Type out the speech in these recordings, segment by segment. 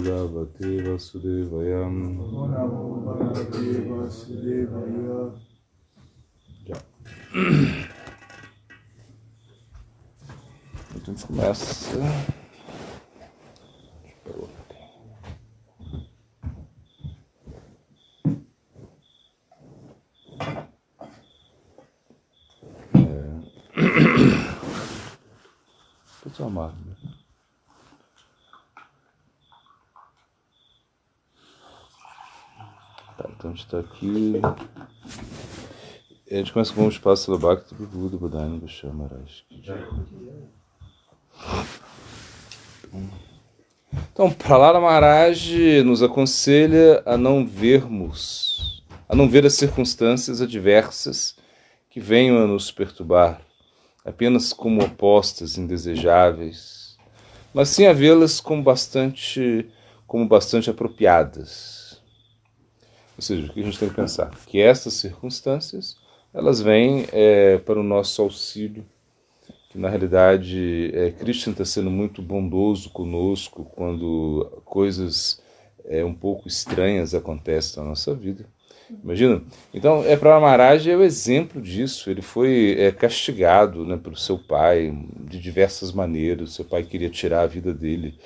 Bhagavate Vasudevaya. Namo Bhagavate Vasudevaya. Já. Então a gente começa. Pessoal amado. Tá, então a gente está aqui. A gente começa com o espaço do Bhakti do Buda, Budhana, Goswami Maharaj. Então, Prahlada Maharaj nos aconselha a não ver as circunstâncias adversas que venham a nos perturbar apenas como opostas, indesejáveis, mas sim a vê-las como bastante apropriadas. Ou seja, o que a gente tem que pensar? Que essas circunstâncias, elas vêm para o nosso auxílio, que na realidade Krishna está sendo muito bondoso conosco quando coisas um pouco estranhas acontecem na nossa vida. Imagina? Então, Prahlada Maharaj é o exemplo disso. Ele foi castigado, né, pelo seu pai de diversas maneiras. Seu pai queria tirar a vida dele,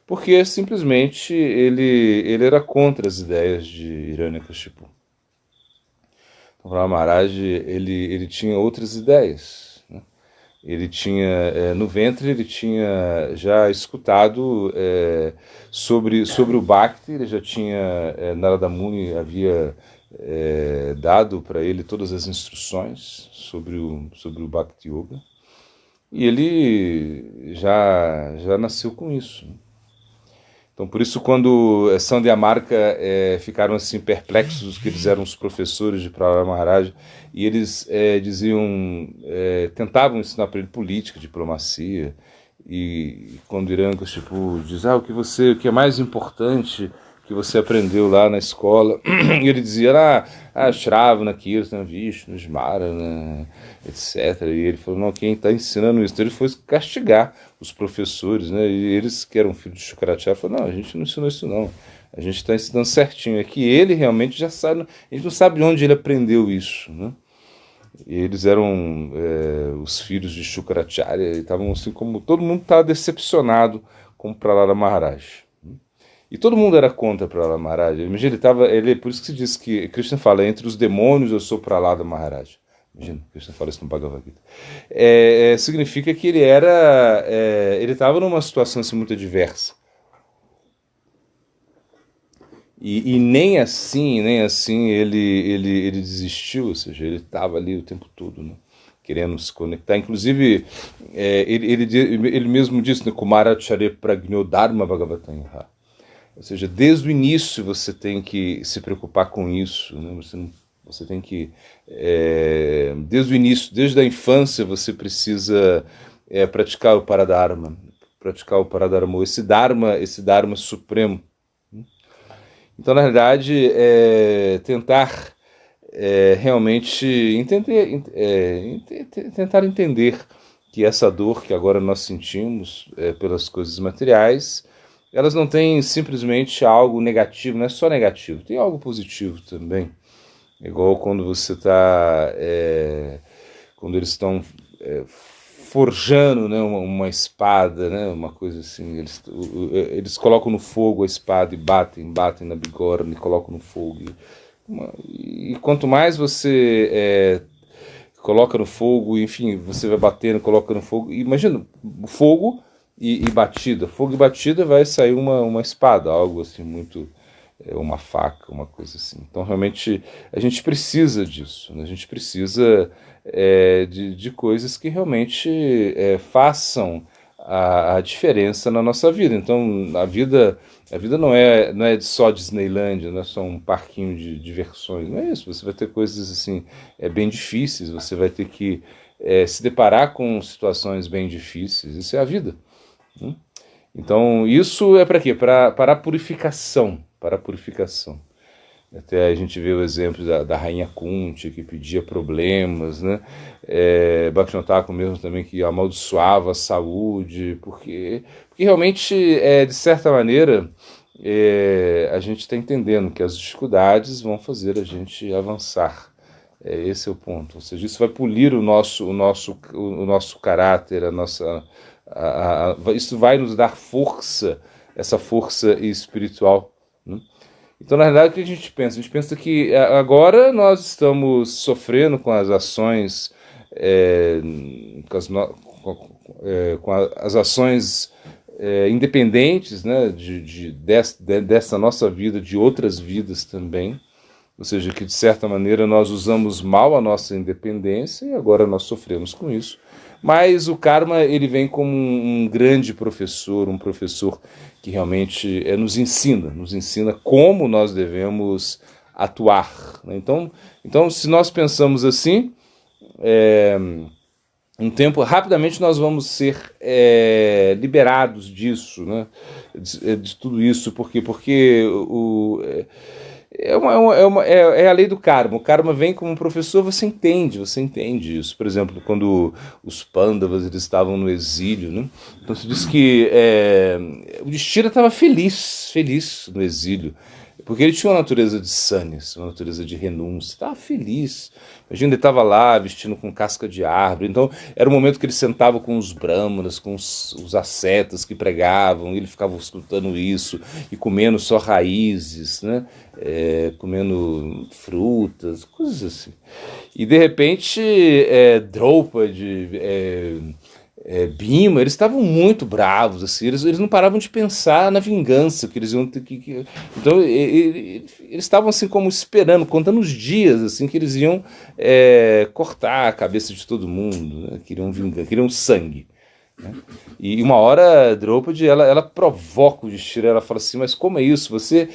porque simplesmente ele era contra as ideias de Hiranyakashipu. Então, Prahlada Maharaj ele tinha outras ideias, né? Ele tinha, no ventre, ele tinha já escutado sobre o Bhakti. Ele já tinha, Narada Muni havia dado para ele todas as instruções sobre o Bhakti Yoga, e ele já nasceu com isso. Então, por isso, quando Sandhya e Amarka ficaram assim perplexos, que eles eram os professores de Prahlada Maharaj, e eles tentavam ensinar para ele política, diplomacia, e quando Hiranyakashipu diz, o que é mais importante que você aprendeu lá na escola, e ele dizia, Shravana, Kirtana, Vishnu, Smarana, etc. E ele falou, não, quem está ensinando isso? Então ele foi castigar os professores, né? E eles, que eram filhos de Shukracharya, falaram, não, a gente não ensinou isso não, a gente está ensinando certinho. É que ele realmente já sabe, a gente não sabe onde ele aprendeu isso, né? E eles eram os filhos de Shukracharya, e estavam assim, como todo mundo estava decepcionado com Prahlada Maharaj. E todo mundo era contra Prahlada Maharaj. Imagina, por isso que se diz que Krishna fala, entre os demônios eu sou Prahlada Maharaj. Imagina, Krishna fala isso no Bhagavad Gita. Significa que ele estava numa situação assim, muito adversa. E nem assim ele desistiu, ou seja, ele estava ali o tempo todo, né, querendo se conectar. Inclusive, ele mesmo disse, né, Kumaracharya Pragno Dharma Bhagavatam. Ou seja, desde o início você tem que se preocupar com isso, né? Você tem que, desde o início, desde a infância, você precisa praticar o Paradharma, esse Dharma supremo. Então, na realidade, tentar realmente tentar entender que essa dor que agora nós sentimos pelas coisas materiais, elas não têm simplesmente algo negativo, não é só negativo, tem algo positivo também. Igual quando você está, quando eles estão forjando, né, uma espada, né, uma coisa assim, eles colocam no fogo a espada e batem na bigorna e colocam no fogo. E quanto mais você coloca no fogo, enfim, você vai batendo, coloca no fogo, imagina, fogo e batida vai sair uma espada, algo assim muito, uma faca, uma coisa assim. Então realmente a gente precisa disso, né? A gente precisa de coisas que realmente façam a diferença na nossa vida. Então a vida não é só Disneyland, não é só um parquinho de diversões, não é isso. Você vai ter coisas assim bem difíceis, você vai ter que se deparar com situações bem difíceis, isso é a vida. Então, isso é para quê? Para a purificação. Até a gente vê o exemplo da rainha Kunti, que pedia problemas, né? Bhaktivinoda Thakur mesmo também, que amaldiçoava a saúde, porque realmente, de certa maneira, a gente está entendendo que as dificuldades vão fazer a gente avançar. Esse é o ponto. Ou seja, isso vai polir o nosso caráter, isso vai nos dar força, essa força espiritual, né? Então, na realidade, o que a gente pensa? A gente pensa que agora nós estamos sofrendo com as ações, com as ações independentes, né, dessa nossa vida, de outras vidas também. Ou seja, que de certa maneira nós usamos mal a nossa independência e agora nós sofremos com isso. Mas o karma, ele vem como um grande professor, um professor que realmente nos ensina como nós devemos atuar, né? Então, se nós pensamos assim, rapidamente nós vamos ser liberados disso, né? De tudo isso. Por quê? Porque é a lei do karma. O karma vem como um professor, você entende isso. Por exemplo, quando os Pandavas eles estavam no exílio, né? Então se diz que o Yudhishthira estava feliz no exílio, porque ele tinha uma natureza de sannyas, uma natureza de renúncia, estava feliz. Imagina, ele estava lá vestindo com casca de árvore. Então era o momento que ele sentava com os brahmanas, com os ascetas que pregavam, e ele ficava escutando isso e comendo só raízes, né? Comendo frutas, coisas assim. E de repente Draupadi, Bhima, eles estavam muito bravos, assim, eles não paravam de pensar na vingança que eles iam ter que... Então eles estavam assim como esperando, contando os dias assim que eles iam cortar a cabeça de todo mundo, né? Queriam vingança, queriam sangue, né? E uma hora Draupadi ela provoca o Yudhishthira, ela fala assim: mas como é isso? Você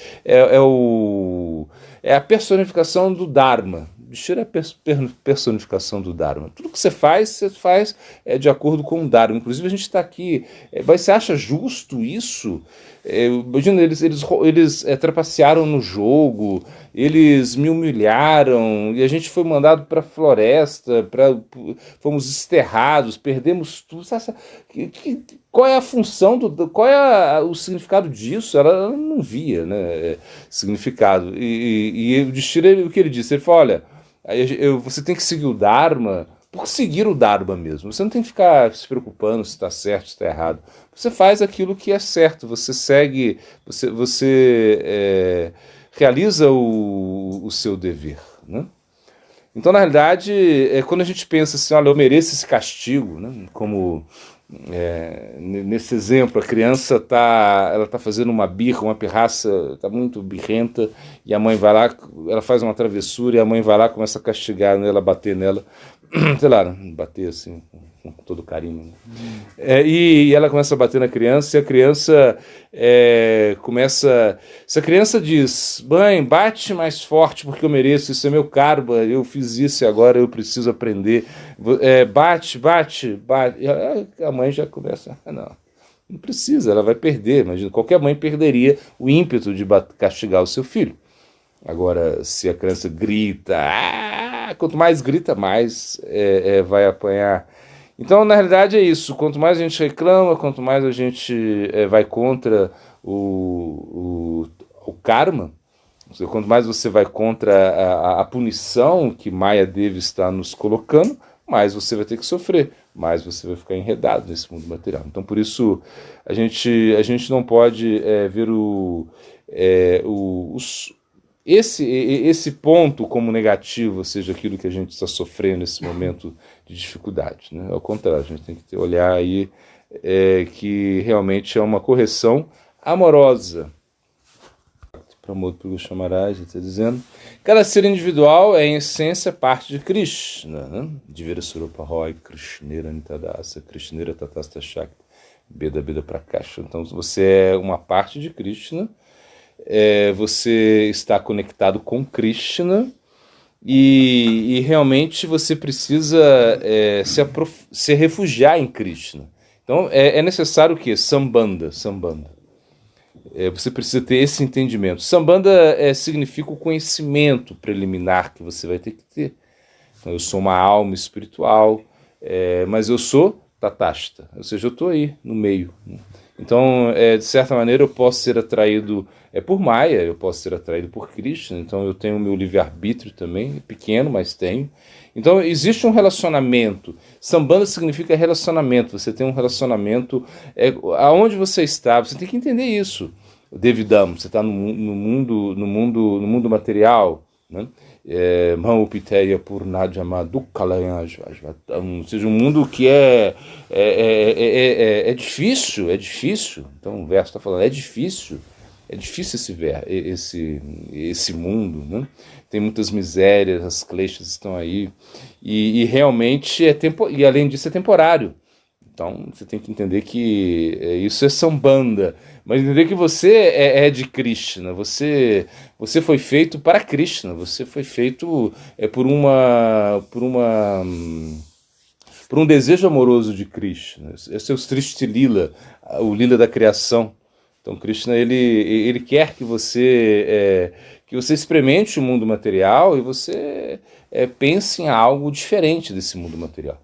é a personificação do Dharma. Yudhishthira é a personificação do Dharma. Tudo que você faz de acordo com o Dharma. Inclusive a gente está aqui, mas você acha justo isso? Imagina, eles trapacearam no jogo, eles me humilharam, e a gente foi mandado para a floresta, fomos desterrados, perdemos tudo. Qual é a função, qual é o significado disso? Ela não via, né, significado. E o Yudhishthira, o que ele disse? Ele falou: olha, você tem que seguir o Dharma por seguir o Dharma mesmo. Você não tem que ficar se preocupando se está certo, se está errado. Você faz aquilo que é certo, você segue, você realiza o seu dever, né? Então, na realidade, quando a gente pensa assim, olha, eu mereço esse castigo, né? Como nesse exemplo, a criança ela tá fazendo uma birra, uma pirraça, está muito birrenta, e a mãe vai lá, ela faz uma travessura, e a mãe vai lá, começa a castigar nela, bater nela, sei lá, bater assim, com todo carinho, né? E ela começa a bater na criança, e a criança começa... Se a criança diz: mãe, bate mais forte porque eu mereço, isso é meu karma, eu fiz isso e agora eu preciso aprender, bate, a mãe já começa: não precisa, ela vai perder. Imagina, qualquer mãe perderia o ímpeto de castigar o seu filho. Agora, se a criança grita, quanto mais grita, mais vai apanhar. Então, na realidade, é isso. Quanto mais a gente reclama, quanto mais a gente vai contra o karma, quanto mais você vai contra a punição que Maya Devi está nos colocando, mais você vai ter que sofrer, mais você vai ficar enredado nesse mundo material. Então, por isso, a gente não pode ver esse ponto como negativo, ou seja, aquilo que a gente está sofrendo nesse momento de dificuldade, né? Ao contrário, a gente tem que olhar aí que realmente é uma correção amorosa. Pramod Purusha Maharaj está dizendo: cada ser individual é em essência parte de Krishna, né? Divira Surupa Roy, Krishnera Nitadasa, Krishnera Tatasta Shakti, Beda Prakasha. Então você é uma parte de Krishna, você está conectado com Krishna, e realmente você precisa se refugiar em Krishna. Então é necessário o quê? Sambandha. Você precisa ter esse entendimento. Sambandha significa o conhecimento preliminar que você vai ter que ter. Então, eu sou uma alma espiritual, mas eu sou tatasta, ou seja, eu estou aí no meio. Então, de certa maneira, eu posso ser atraído por Maya, eu posso ser atraído por Krishna, então eu tenho o meu livre-arbítrio também, pequeno, mas tenho. Então, existe um relacionamento. Sambanda significa relacionamento, você tem um relacionamento aonde você está, você tem que entender isso. Devidam, você está no mundo material, né? Mahupiteya Purnajama Dukkhalayajvajvatam, ou seja, um mundo que é difícil, é difícil. Então o verso está falando, é difícil esse mundo, né? Tem muitas misérias, as kleshas estão aí, e realmente e além disso é temporário. Então você tem que entender que isso é sambanda, mas entender que você é de Krishna, você foi feito para Krishna, você foi feito por um desejo amoroso de Krishna. Esse é o Srishti Lila, o Lila da criação. Então Krishna ele quer que você experimente o mundo material e você pense em algo diferente desse mundo material.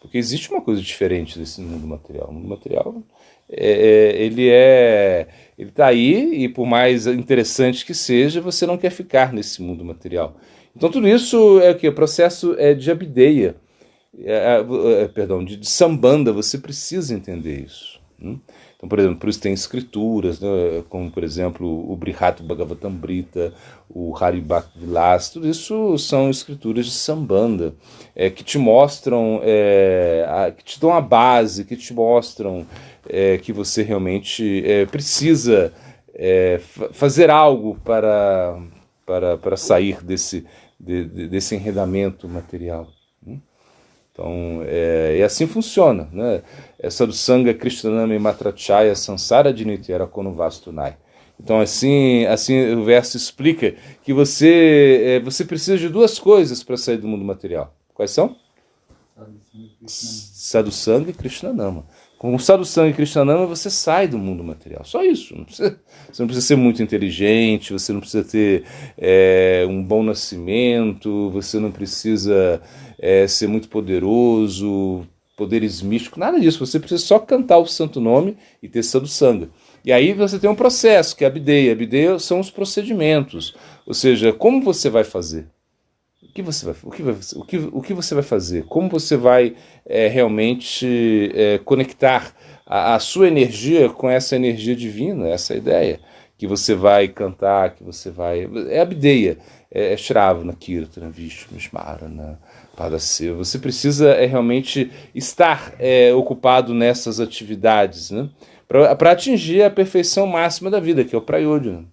Porque existe uma coisa diferente desse mundo material. O mundo material, ele está aí, e por mais interessante que seja, você não quer ficar nesse mundo material. Então tudo isso é o quê? O processo de abideia, de sambanda, você precisa entender isso. Então, por exemplo, por isso tem escrituras, né, como, por exemplo, o Brihat Bhagavatamrita, o Haribhakti Vilas, tudo isso são escrituras de Sambanda, que te mostram, que te dão a base, que te mostram que você realmente precisa fazer algo para sair desse enredamento material. Então, e assim funciona, né? Sadhusanga Krishnanama Matrachaya Sansara Dinitera Konuvastunai. Então, assim o verso explica que você precisa de duas coisas para sair do mundo material. Quais são? Sadhusanga e Krishnanama. Com o Sadhusanga e Krishnanama você sai do mundo material. Só isso. Você não precisa ser muito inteligente, você não precisa ter um bom nascimento, você não precisa ser muito poderoso, poderes místicos, nada disso. Você precisa só cantar o santo nome e ter Sadhusanga. E aí você tem um processo, que é a Abideya. Abideya são os procedimentos. Ou seja, como você vai fazer? O que você vai fazer? Como você vai realmente conectar a sua energia com essa energia divina? Essa é a ideia. Que você vai cantar, que você vai... É Abideya, Shravana, Kirtana, Vishnu, Smarana, Padaseva. Você precisa realmente estar ocupado nessas atividades, né? Para atingir a perfeição máxima da vida, que é o Prayodhana.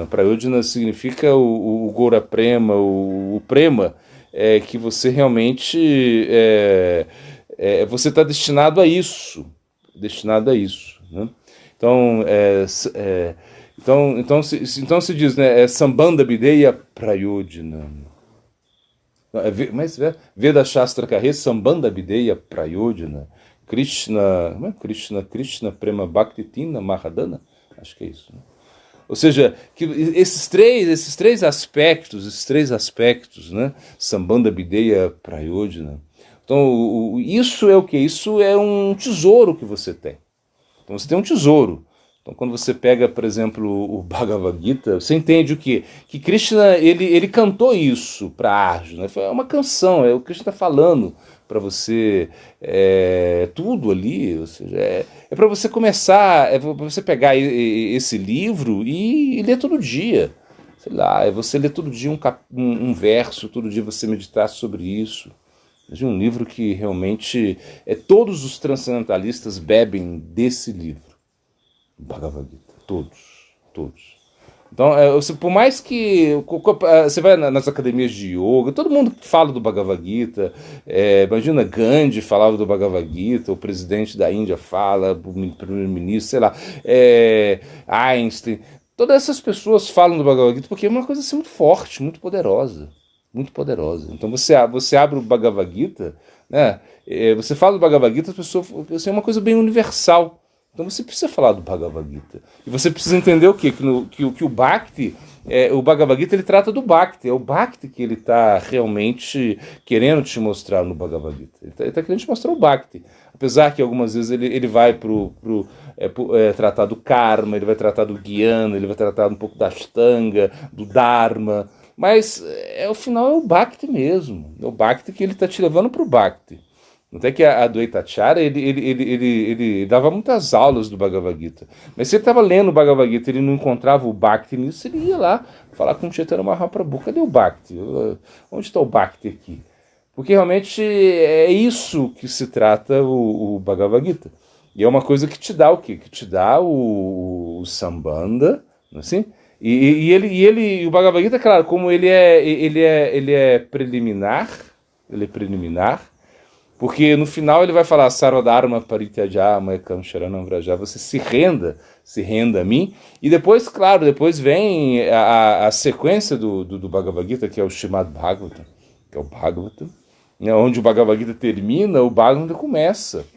Prayodhana significa o Gora Prema, o Prema, que você realmente você está destinado a isso, né? Então se diz, né, Sambanda Bideya Prayodhana. Mas Veda Shastra Karre Sambanda Bideya Prayodhana. Krishna Prema Bhakti Tina Mahadana. Acho que é isso, né? Ou seja, que esses três aspectos, né? Sambanda Bideya Prayodhana. Então, isso é o que? Isso é um tesouro que você tem. Então, você tem um tesouro. Então, quando você pega, por exemplo, o Bhagavad Gita, você entende o quê? Que Krishna, ele cantou isso para Arjuna. Foi uma canção, o Krishna está falando para você tudo ali, ou seja, é para você começar, para você pegar esse livro e ler todo dia. Sei lá, é você ler todo dia um verso, todo dia você meditar sobre isso. É um livro que realmente todos os transcendentalistas bebem desse livro. Bhagavad Gita, todos. Então, por mais que você vai nas academias de yoga, todo mundo fala do Bhagavad Gita, imagina Gandhi falava do Bhagavad Gita, o presidente da Índia fala, o primeiro-ministro, sei lá, Einstein, todas essas pessoas falam do Bhagavad Gita porque é uma coisa assim muito forte, muito poderosa. Então você abre o Bhagavad Gita, né, você fala do Bhagavad Gita, as pessoas, assim, é uma coisa bem universal. Então você precisa falar do Bhagavad Gita. E você precisa entender o quê? Que o Bhakti, o Bhagavad Gita, ele trata do Bhakti. É o Bhakti que ele está realmente querendo te mostrar no Bhagavad Gita. Ele está querendo te mostrar o Bhakti. Apesar que algumas vezes ele vai tratar do karma, ele vai tratar do Jnana, ele vai tratar um pouco da Ashtanga, do Dharma. Mas ao final é o Bhakti mesmo. É o Bhakti que ele está te levando para o Bhakti. Até que a Advaitacharya, ele dava muitas aulas do Bhagavad Gita. Mas se ele estava lendo o Bhagavad Gita e ele não encontrava o Bhakti nisso, ele ia lá falar com o Chaitanya Mahaprabhu: cadê o Bhakti? Onde está o Bhakti aqui? Porque realmente é isso que se trata o Bhagavad Gita. E é uma coisa que te dá o quê? Que te dá o Sambandha, não é assim? E o Bhagavad Gita, claro, como ele é preliminar, porque no final ele vai falar Sarvadharma Parityaja Maekam Sharanam Vraja, você se renda a mim. E depois, claro, depois vem a sequência do Bhagavad Gita, que é o Srimad Bhagavatam, que é o Bhagavatam, né, onde o Bhagavad Gita termina, o Bhagavatam começa.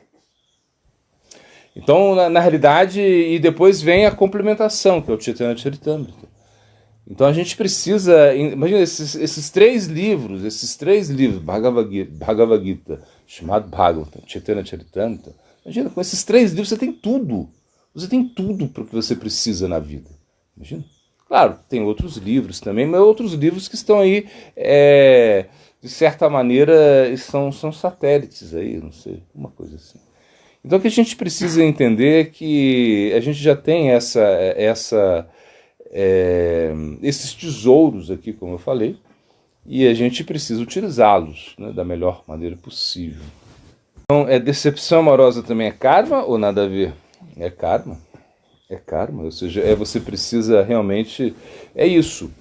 Então, na realidade, e depois vem a complementação, que é o Chaitanya Charitamrita. Então a gente precisa, imagina esses três livros, Bhagavad Gita, Srimad Bhagavatam, Chaitanya Charitamrita, imagina, com esses três livros você tem tudo para o que você precisa na vida, imagina. Claro, tem outros livros também, mas outros livros que estão aí, de certa maneira, são satélites aí, não sei, uma coisa assim. Então o que a gente precisa entender é que a gente já tem esses tesouros aqui, como eu falei, e a gente precisa utilizá-los, né, da melhor maneira possível. Então, decepção amorosa também é karma ou nada a ver? É karma, ou seja, você precisa realmente, isso,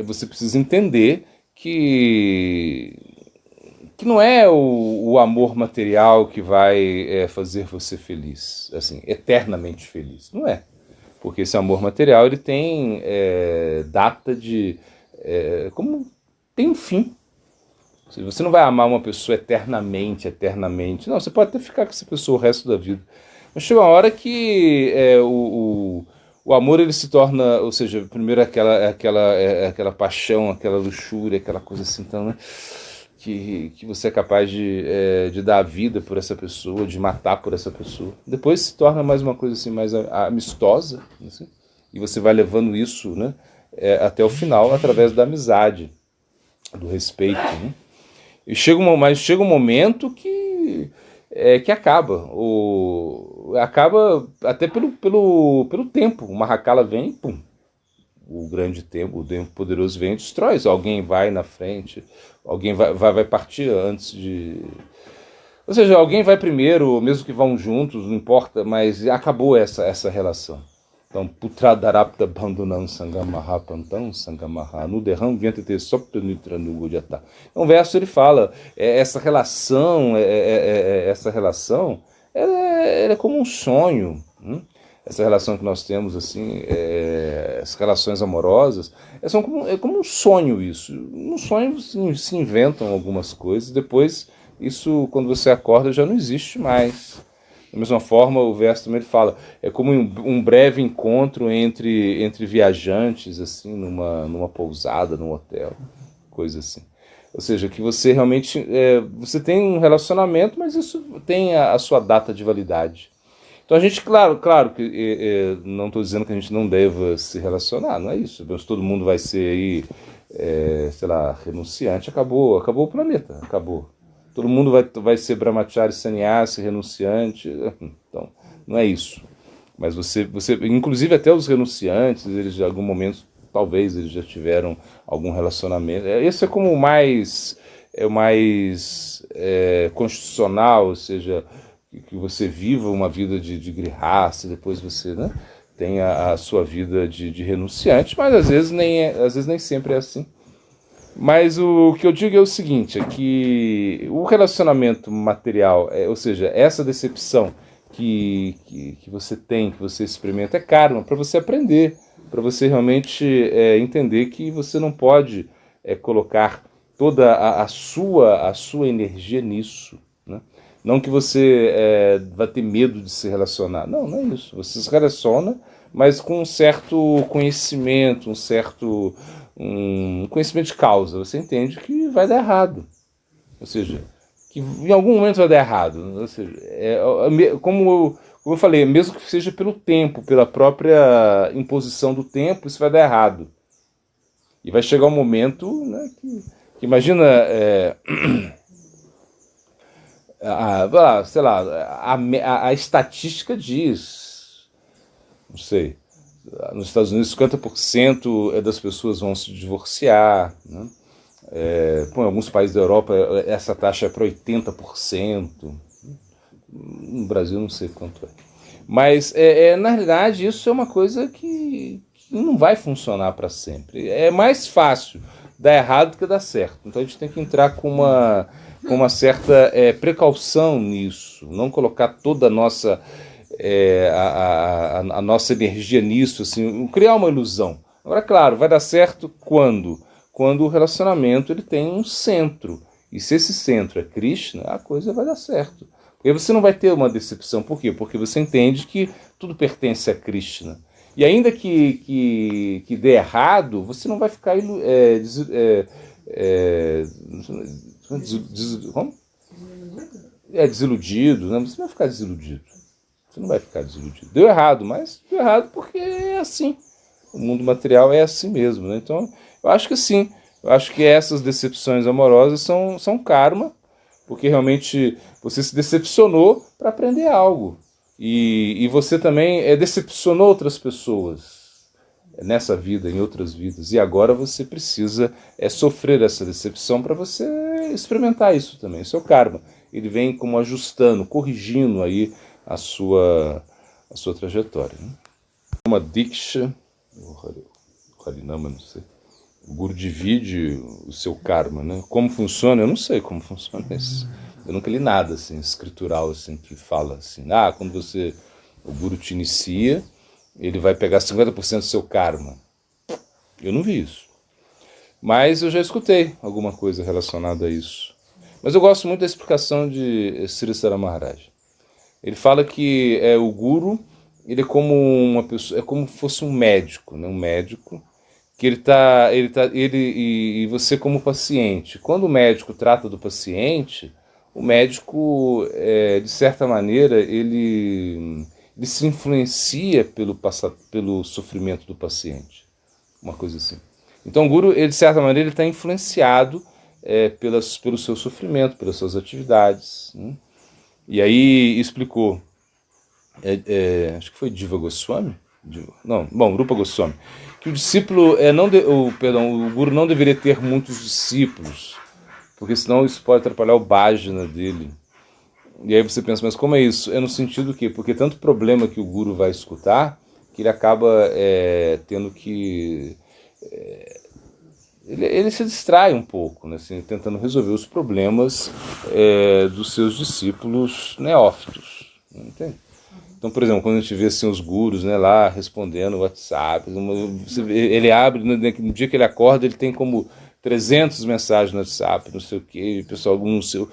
você precisa entender que não é o amor material que vai fazer você feliz, assim, eternamente feliz, não é. Porque esse amor material ele tem data de... como tem um fim. Ou seja, você não vai amar uma pessoa eternamente. Não, você pode até ficar com essa pessoa o resto da vida. Mas chega uma hora que o amor ele se torna... Ou seja, primeiro aquela paixão, aquela luxúria, aquela coisa assim, então, né? Que você é capaz de dar a vida por essa pessoa, de matar por essa pessoa. Depois se torna mais uma coisa assim, mais amistosa, assim, e você vai levando isso, né, até o final, através da amizade, do respeito. Né? Mas chega um momento que acaba. Acaba até pelo tempo. O Mahakala vem e pum. O grande tempo, o tempo poderoso vem e destrói. Alguém vai na frente, alguém vai partir antes de... Ou seja, alguém vai primeiro, mesmo que vão juntos, não importa, mas acabou essa relação. Então, Putradarapta Bandunam Sangamaha Pantam Sangamaha Nuderram Vyantete Sopta Nitra Nugodjata. Então, o verso ele fala, essa relação ela é como um sonho, essa relação que nós temos, assim, as relações amorosas, é como um sonho isso. No sonho se inventam algumas coisas, depois isso, quando você acorda, já não existe mais. Da mesma forma, o verso também ele fala, é como um breve encontro entre viajantes, assim, numa pousada, num hotel, coisa assim. Ou seja, que você realmente, você tem um relacionamento, mas isso tem a sua data de validade. Então a gente, claro que não estou dizendo que a gente não deva se relacionar, não é isso. Todo mundo vai ser aí, renunciante, acabou o planeta, acabou. Todo mundo vai ser brahmachari, sannyasi, renunciante, então não é isso. Mas você, inclusive até os renunciantes, eles em algum momento, talvez eles já tiveram algum relacionamento. Esse é como o mais constitucional, ou seja, que você viva uma vida de grihasta, depois você, né, tem a sua vida de renunciante, mas às vezes nem sempre é assim. Mas o que eu digo é o seguinte, é que o relacionamento material, ou seja, essa decepção que você tem, que você experimenta, é karma, para você aprender, para você realmente entender que você não pode colocar toda a sua energia nisso, né? Não que você vai ter medo de se relacionar. Não, não é isso. Você se relaciona, mas com um certo conhecimento, um conhecimento de causa. Você entende que vai dar errado. Ou seja, que em algum momento vai dar errado. Ou seja, como eu falei, mesmo que seja pelo tempo, pela própria imposição do tempo, isso vai dar errado. E vai chegar um momento, né, que imagina, sei lá, a estatística diz, não sei, nos Estados Unidos 50% das pessoas vão se divorciar, né? Em alguns países da Europa essa taxa é para 80%. No Brasil não sei quanto é. Mas, na realidade, isso é uma coisa que não vai funcionar para sempre. É mais fácil dar errado do que dar certo. Então a gente tem que entrar com uma certa precaução nisso. Não colocar toda a nossa, a nossa energia nisso, assim, criar uma ilusão. Agora, claro, vai dar certo quando? Quando o relacionamento ele tem um centro. E se esse centro é Krishna, a coisa vai dar certo. Porque você não vai ter uma decepção. Por quê? Porque você entende que tudo pertence a Krishna. E ainda que dê errado, você não vai ficar desiludido. Né? Você não vai ficar desiludido. Você não vai ficar desiludido. Deu errado, mas deu errado porque é assim. O mundo material é assim mesmo. Né? Então, eu acho que sim. Eu acho que essas decepções amorosas são karma, porque realmente você se decepcionou para aprender algo. E você também decepcionou outras pessoas nessa vida, em outras vidas. E agora você precisa sofrer essa decepção para você experimentar isso também. Isso é o karma. Ele vem como ajustando, corrigindo aí a sua trajetória. Né? Uma diksha, o Harinama, não sei. O Guru divide o seu karma, né? Como funciona? Eu não sei como funciona isso. Eu nunca li nada assim, escritural assim, que fala assim, quando o Guru te inicia, ele vai pegar 50% do seu karma. Eu não vi isso. Mas eu já escutei alguma coisa relacionada a isso. Mas eu gosto muito da explicação de Sri Sara Maharaj. Ele fala que o Guru, ele é como uma pessoa, é como se fosse um médico, né? Um médico que e você como paciente. Quando o médico trata do paciente, o médico, de certa maneira, ele se influencia pelo sofrimento do paciente. Uma coisa assim. Então o Guru, ele, de certa maneira, ele está influenciado pelo seu sofrimento, pelas suas atividades. Né? E aí explicou, acho que foi Diva Goswami? Rupa Goswami, que o discípulo, o Guru não deveria ter muitos discípulos, porque senão isso pode atrapalhar o bhajana dele. E aí você pensa, mas como é isso? É no sentido que, porque tanto problema que o Guru vai escutar, que ele acaba tendo que... ele se distrai um pouco, né, assim, tentando resolver os problemas dos seus discípulos neófitos. Entende? Então, por exemplo, quando a gente vê assim, os gurus, né, lá respondendo o WhatsApp, ele abre, no dia que ele acorda, ele tem como 300 mensagens no WhatsApp, não sei o que, pessoal, no seu...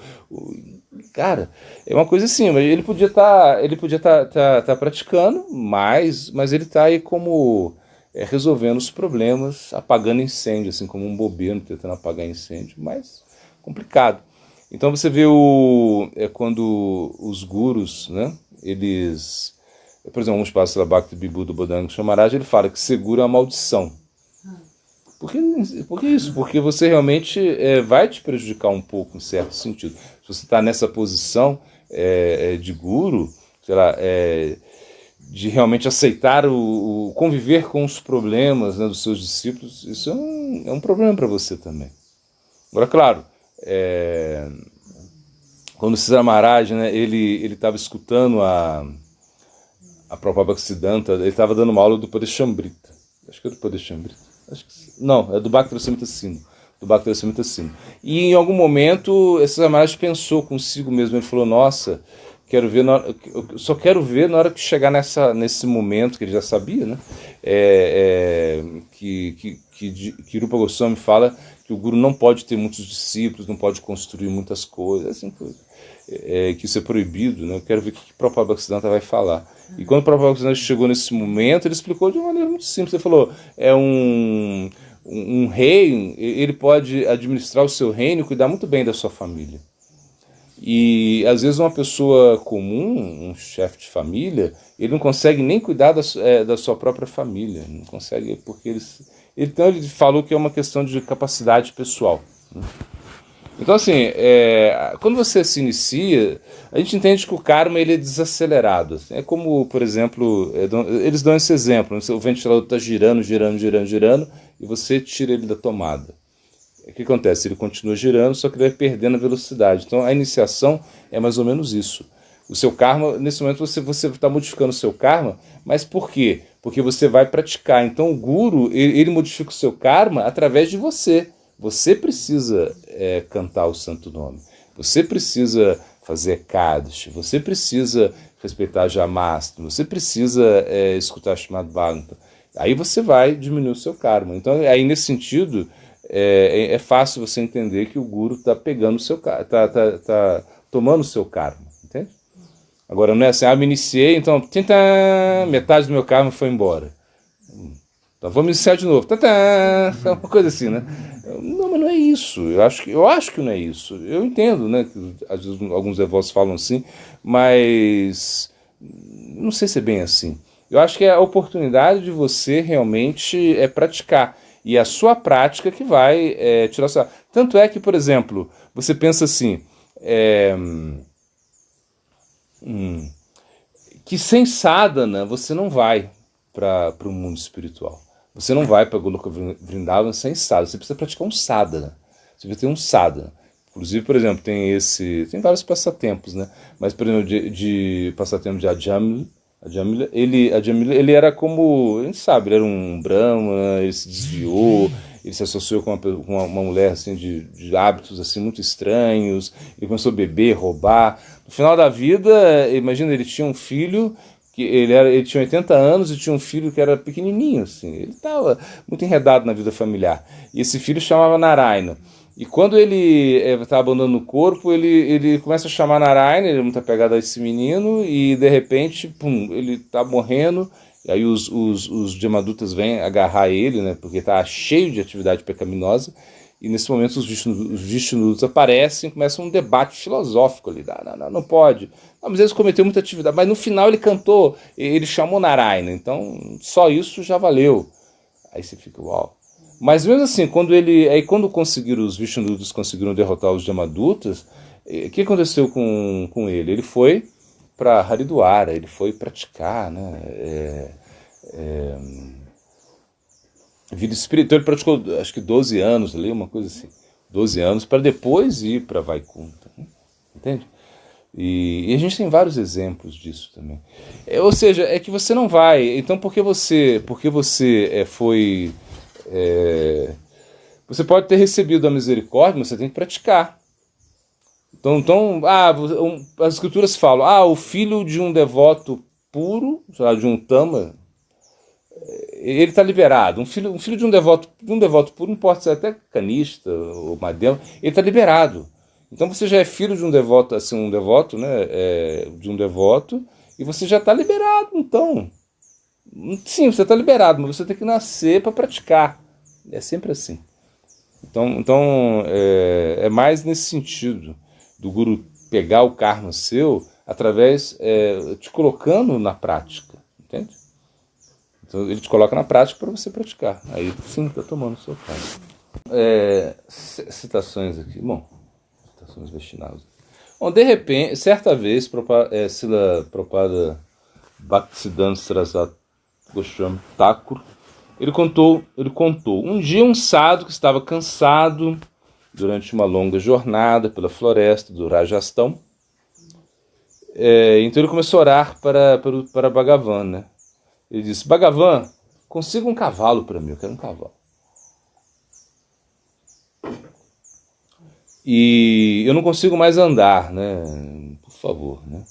Cara, é uma coisa assim, mas ele podia tá praticando mais, mas ele está aí como resolvendo os problemas, apagando incêndio, assim como um bobeiro tentando apagar incêndio, mas complicado. Então você vê quando os gurus, né, eles, por exemplo, vamos passar a Bhakti Vibhuda Bodhanga Chamaraj, ele fala que segura a maldição. Por que isso? Porque você realmente vai te prejudicar um pouco, em certo sentido. Se você está nessa posição de guru, sei lá, de realmente aceitar conviver com os problemas, né, dos seus discípulos, isso é um problema para você também. Agora, claro, quando o Sri Maharaj, né, ele estava escutando a Prabhupada Bhaktisiddhanta, ele estava dando uma aula do Padeshambrita. Acho que é do Padeshambrita. Não, é do Bhakti-rasamrita Sindhu. E em algum momento, esse Sri Maharaj pensou consigo mesmo. Ele falou, nossa, Quero ver eu só quero ver na hora que chegar nesse momento que ele já sabia, né? Que Rupa Goswami fala que o Guru não pode ter muitos discípulos, não pode construir muitas coisas, assim, que isso é proibido, né? Eu quero ver o que Prabhupada Bhaktisiddhanta vai falar. E quando o Prabhupada Bhaktisiddhanta chegou nesse momento, ele explicou de uma maneira muito simples. Ele falou, um rei, ele pode administrar o seu reino e cuidar muito bem da sua família. E às vezes uma pessoa comum, um chefe de família, ele não consegue nem cuidar da sua própria família, não consegue, porque então ele falou que é uma questão de capacidade pessoal. Então assim, quando você se inicia, a gente entende que o karma ele é desacelerado. Assim. É como, por exemplo, eles dão esse exemplo, o ventilador está girando, e você tira ele da tomada. O que acontece? Ele continua girando, só que ele vai perdendo a velocidade. Então a iniciação é mais ou menos isso. O seu karma, nesse momento você está modificando o seu karma, mas por quê? Porque você vai praticar. Então o Guru, ele modifica o seu karma através de você. Você precisa cantar o santo nome. Você precisa fazer Kadash. Você precisa respeitar Jamastri. Você precisa escutar Srimad Bhagavatam. Aí você vai diminuir o seu karma. Então aí nesse sentido... É fácil você entender que o Guru está pegando o seu karma, tá tomando o seu karma, entende? Agora não é assim, me iniciei, então metade do meu karma foi embora. Então vamos iniciar de novo. Uma coisa assim, né? Não, mas não é isso. Eu acho que não é isso. Eu entendo, né? Que às vezes alguns devotos falam assim, mas não sei se é bem assim. Eu acho que é a oportunidade de você realmente praticar. E a sua prática que vai tirar sua... Tanto é que, por exemplo, você pensa assim, que sem sadhana você não vai para o mundo espiritual. Você não vai para Goloka Vrindavan sem sadhana. Você precisa praticar um sadhana. Você precisa ter um sadhana. Inclusive, por exemplo, tem vários passatempos, né? Mas, por exemplo, de passatempo de Ajamila, ele era como, a gente sabe, ele era um brahmana, ele se desviou, ele se associou com uma mulher assim, de hábitos assim, muito estranhos, ele começou a beber, roubar. No final da vida, imagina, ele tinha um filho, ele tinha 80 anos e tinha um filho que era pequenininho, assim, ele estava muito enredado na vida familiar. E esse filho chamava Narayana. E quando ele está abandonando o corpo, ele começa a chamar Narayana, ele é muito apegado a esse menino, e de repente, pum, ele está morrendo, e aí os Jamadutas vêm agarrar ele, né, porque está cheio de atividade pecaminosa, e nesse momento os Vishnudutas aparecem e começa um debate filosófico ali, não pode, mas eles cometeram muita atividade, mas no final ele cantou, ele chamou Narayana, então só isso já valeu. Aí você fica, uau. Mas mesmo assim, quando os Vishnudutas conseguiram derrotar os Jamadutas, o que aconteceu com ele? Ele foi para Haridwara, ele foi praticar, né, vida espiritual. Ele praticou, acho que 12 anos ali, uma coisa assim, 12 anos, para depois ir para Vaikunta, né? Entende? E a gente tem vários exemplos disso também. Ou seja, é que você não vai. Então, porque você foi... você pode ter recebido a misericórdia, mas você tem que praticar. Então as escrituras falam, o filho de um devoto puro, sei lá, de um tama, ele está liberado. Um filho de um devoto puro, não pode ser até canista ou madema, ele está liberado. Então você já é filho de um devoto, assim, de um devoto, e você já está liberado. Então, sim, você está liberado, mas você tem que nascer para praticar. É sempre assim. Então é mais nesse sentido do Guru pegar o karma seu através, te colocando na prática, entende? Então ele te coloca na prática para você praticar. Aí sim, está tomando o seu karma. Citações aqui. Bom, citações Vaishnavas. Bom, de repente, certa vez, Srila Prabhupada Bhaktisiddhanta Sarasvati Goswami Thakur, ele contou, um dia um sadhu que estava cansado durante uma longa jornada pela floresta do Rajastão, então ele começou a orar para Bhagavan, né? Ele disse, Bhagavan, consiga um cavalo para mim, eu quero um cavalo. E eu não consigo mais andar, né? Por favor, né?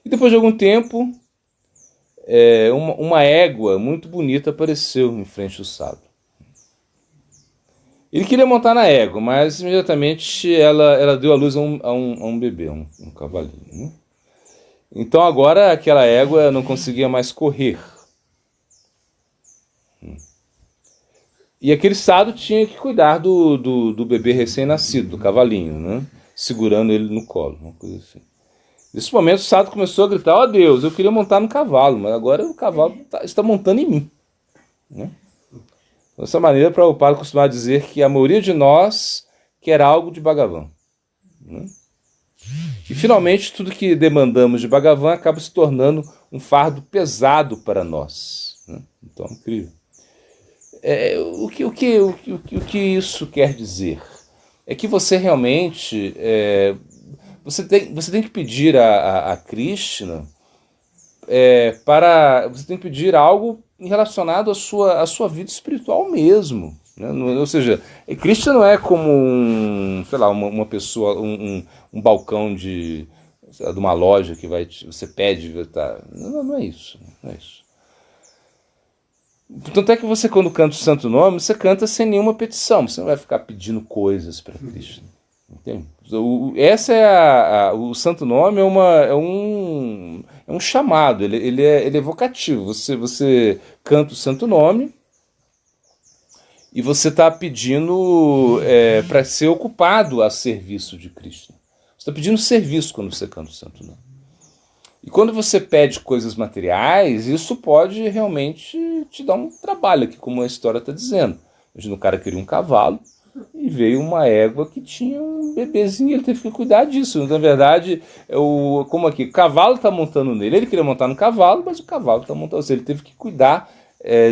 E depois de algum tempo, uma égua muito bonita apareceu em frente do sábio. Ele queria montar na égua, mas imediatamente ela deu à luz a um bebê, um cavalinho. Né? Então agora aquela égua não conseguia mais correr. E aquele sábio tinha que cuidar do bebê recém-nascido, do cavalinho, né? Segurando ele no colo, uma coisa assim. Nesse momento o sábio começou a gritar: ó Deus, eu queria montar no cavalo, mas agora o cavalo está montando em mim. Né? Dessa maneira, Prabhupada costumava dizer que a maioria de nós quer algo de Bhagavan. Né? E finalmente tudo que demandamos de Bhagavan acaba se tornando um fardo pesado para nós. Né? Então, incrível. O que isso quer dizer? É que você realmente você tem que pedir a Krishna você tem que pedir algo relacionado à sua vida espiritual mesmo. Né? Ou seja, Krishna não é como uma pessoa, um balcão de uma loja que você pede. Tá? Não é isso. Não é isso. Tanto é que você, quando canta o Santo Nome, você canta sem nenhuma petição. Você não vai ficar pedindo coisas para Krishna. Entende? O Santo Nome é um chamado. Ele é evocativo. Você canta o Santo Nome e você está pedindo para ser ocupado a serviço de Krishna. Você está pedindo serviço quando você canta o Santo Nome. E quando você pede coisas materiais, isso pode realmente te dar um trabalho, aqui, como a história está dizendo. Imagina, o cara queria um cavalo e veio uma égua que tinha um bebezinho, ele teve que cuidar disso. Na verdade, como aqui, o cavalo está montando nele. Ele queria montar no cavalo, mas o cavalo está montando. Ou seja, ele teve que cuidar